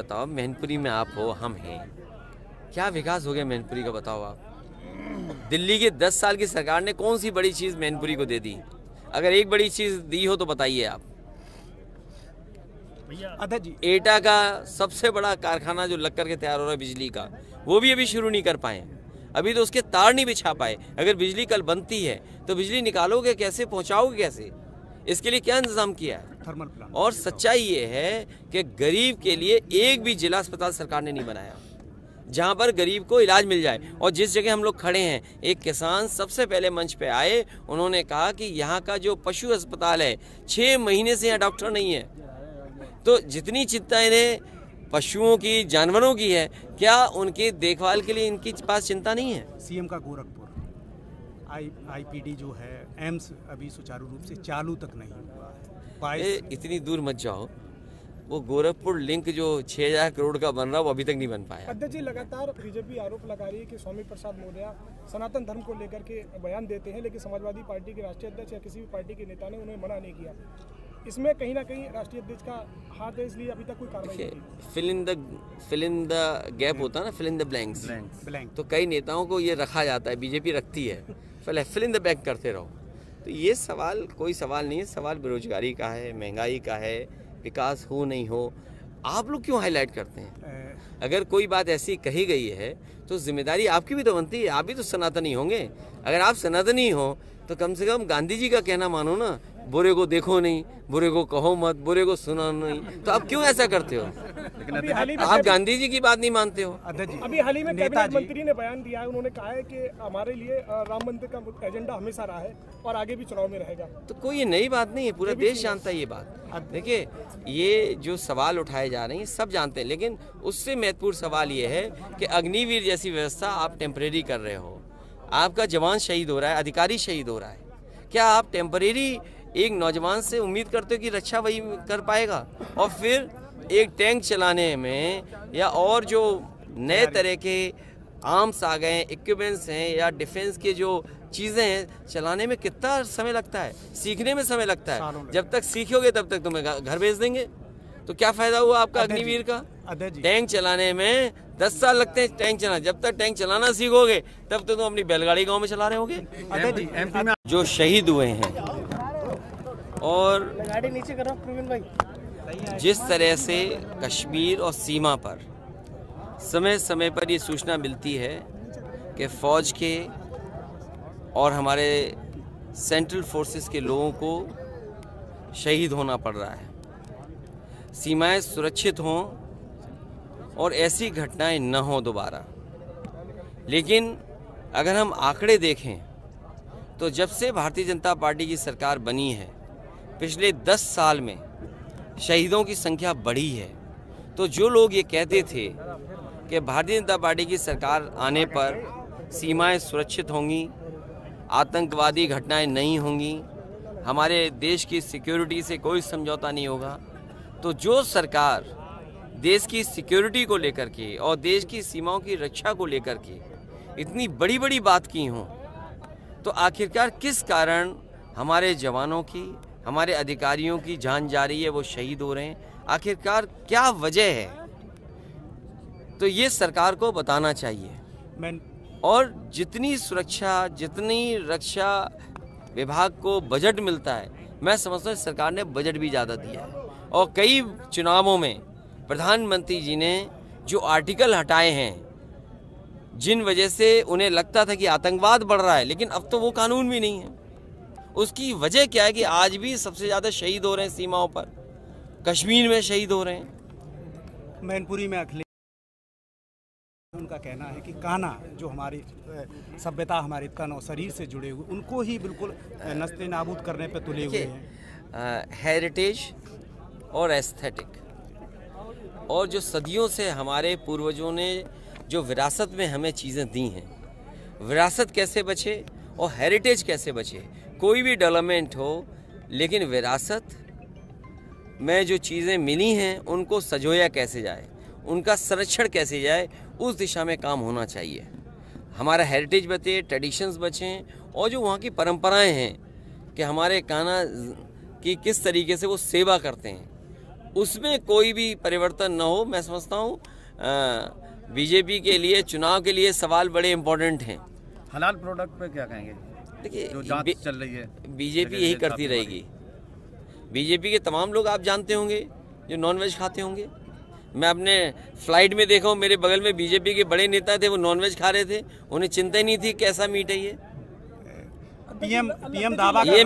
बताओ, मैनपुरी में आप हो, हम हैं, क्या विकास हो गया मैनपुरी का बताओ आप? दिल्ली की 10 साल की सरकार ने कौन सी बड़ी चीज़ मैनपुरी को दे दी? अगर एक बड़ी चीज़ दी हो तो बताइए आप। अध्यक्ष जी, एटा का सबसे बड़ा कारखाना जो लग करके तैयार हो रहा है बिजली का, वो भी अभी शुरू नहीं कर पाए, अभी तो उसके तार नहीं बिछा पाए। अगर बिजली कल बनती है तो बिजली निकालोगे कैसे, पहुंचाओगे कैसे? इसके लिए क्या इंतजाम किया है? Thermal plant. और सच्चाई ये है कि गरीब के लिए एक भी जिला अस्पताल सरकार ने नहीं बनाया जहां पर गरीब को इलाज मिल जाए। और जिस जगह हम लोग खड़े हैं, एक किसान सबसे पहले मंच पे आए, उन्होंने कहा कि यहाँ का जो पशु अस्पताल है 6 महीने से यहाँ डॉक्टर नहीं है। तो जितनी चिंता इन्हें पशुओं की, जानवरों की है, क्या उनकी देखभाल के लिए इनके पास चिंता नहीं है? सीएम का गोरखपुर आईपीडी जो है, एम्स अभी सुचारू रूप से चालू तक नहीं हुआ है। इतनी दूर मत जाओ, वो गोरखपुर लिंक जो 6000 करोड़ का बन रहा वो अभी तक नहीं बन पाया। अध्यक्ष जी, लगातार बीजेपी आरोप लगा रही है कि स्वामी प्रसाद मौर्य सनातन धर्म को लेकर के बयान देते हैं, लेकिन समाजवादी पार्टी के राष्ट्रीय अध्यक्ष या किसी भी पार्टी के नेता ने उन्हें मना नहीं किया। इसमें कहीं ना कहीं राष्ट्रीय अध्यक्ष का हाथ है, इसलिए अभी तक कोई कार्रवाई नहीं की। फिल इन द गैप होता है ना, फिल इन द ब्लैंक्स। तो कई नेताओं को ये रखा जाता है, बीजेपी रखती है, पहले फिल इन द ब्लैंक करते रहो। तो ये सवाल कोई सवाल नहीं है, सवाल बेरोजगारी का है, महंगाई का है, विकास हो नहीं हो, आप लोग क्यों हाईलाइट करते हैं? अगर कोई बात ऐसी कही गई है तो जिम्मेदारी आपकी भी तो बनती है, आप भी तो सनातनी होंगे। अगर आप सनातनी हो तो कम से कम गांधी जी का कहना मानो ना, बुरे को देखो नहीं, बुरे को कहो मत, बुरे को सुनो नहीं। तो आप क्यों ऐसा करते हो? लेकिन आप गांधी जी की बात नहीं मानते हो। अभी हाल ही में कैबिनेट मंत्री ने बयान दिया है, उन्होंने कहा है कि हमारे लिए राम मंदिर का एजेंडा हमेशा रहा है और आगे भी चुनाव में रहेगा। तो कोई ये नई बात नहीं है, पूरा देश जानता है ये बात। देखिए, ये जो सवाल उठाए जा रहे हैं सब जानते हैं, लेकिन उससे महत्वपूर्ण सवाल ये है कि अग्निवीर जैसी व्यवस्था आप टेम्परेरी कर रहे हो, आपका जवान शहीद हो रहा है, अधिकारी शहीद हो रहा है, क्या आप टेम्परेरी एक नौजवान से उम्मीद करते हो कि रक्षा वही कर पाएगा? और फिर एक टैंक चलाने में या और जो नए तरह के आर्म्स आ गए हैं, इक्विपमेंट्स हैं, या डिफेंस के जो चीज़ें हैं, चलाने में कितना समय लगता है, सीखने में समय लगता है। जब तक सीखोगे तब तक तुम्हें घर भेज देंगे। तो क्या फायदा हुआ आपका अग्निवीर का? टैंक चलाने में 10 साल लगते हैं टैंक चलाना, जब तक टैंक चलाना सीखोगे तब तक तुम अपनी बैलगाड़ी गांव में चला रहे होगे। जो शहीद हुए हैं और नीचे कर रहा प्रवीण भाई, जिस तरह से कश्मीर और सीमा पर समय समय पर ये सूचना मिलती है कि फौज के और हमारे सेंट्रल फोर्सेस के लोगों को शहीद होना पड़ रहा है, सीमाएं सुरक्षित हों और ऐसी घटनाएं न हों दोबारा। लेकिन अगर हम आंकड़े देखें तो जब से भारतीय जनता पार्टी की सरकार बनी है, पिछले 10 साल में शहीदों की संख्या बढ़ी है। तो जो लोग ये कहते थे कि भारतीय जनता पार्टी की सरकार आने पर सीमाएं सुरक्षित होंगी, आतंकवादी घटनाएं नहीं होंगी, हमारे देश की सिक्योरिटी से कोई समझौता नहीं होगा, तो जो सरकार देश की सिक्योरिटी को लेकर के और देश की सीमाओं की रक्षा को लेकर के इतनी बड़ी बड़ी बात की हों, तो आखिरकार किस कारण हमारे जवानों की, हमारे अधिकारियों की जान जा रही है, वो शहीद हो रहे हैं, आखिरकार क्या वजह है? तो ये सरकार को बताना चाहिए। और जितनी सुरक्षा, जितनी रक्षा विभाग को बजट मिलता है, मैं समझता हूँ सरकार ने बजट भी ज़्यादा दिया है। और कई चुनावों में प्रधानमंत्री जी ने जो आर्टिकल हटाए हैं, जिन वजह से उन्हें लगता था कि आतंकवाद बढ़ रहा है, लेकिन अब तो वो कानून भी नहीं है। उसकी वजह क्या है कि आज भी सबसे ज़्यादा शहीद हो रहे हैं सीमाओं पर, कश्मीर में शहीद हो रहे हैं। मैनपुरी में अखिलेश, उनका कहना है कि कान्हा जो हमारी सभ्यता, हमारे तन और शरीर से जुड़े हुए, उनको ही बिल्कुल नस्ते नाबूद करने पे तुले हुए हैं। हेरिटेज और एस्थेटिक, और जो सदियों से हमारे पूर्वजों ने जो विरासत में हमें चीज़ें दी हैं, विरासत कैसे बचे और हेरिटेज कैसे बचे? कोई भी डेवलपमेंट हो, लेकिन विरासत में जो चीज़ें मिली हैं उनको सजोया कैसे जाए, उनका संरक्षण कैसे जाए, उस दिशा में काम होना चाहिए। हमारा हेरिटेज बचे, ट्रेडिशंस बचें, और जो वहाँ की परंपराएं हैं कि हमारे कान्हा की किस तरीके से वो सेवा करते हैं, उसमें कोई भी परिवर्तन न हो। मैं समझता हूँ बीजेपी के लिए चुनाव के लिए सवाल बड़े इम्पोर्टेंट हैं। हलाल प्रोडक्ट पे क्या कहेंगे? देखिए, जो जांच चल रही है, बीजेपी यही करती रहेगी। बीजेपी के तमाम लोग आप जानते होंगे जो नॉनवेज खाते होंगे। मैं अपने फ्लाइट में देखा हूँ, मेरे बगल में बीजेपी के बड़े नेता थे, वो नॉनवेज खा रहे थे, उन्हें चिंता ही नहीं थी कैसा मीट है ये। पीएम दावा ये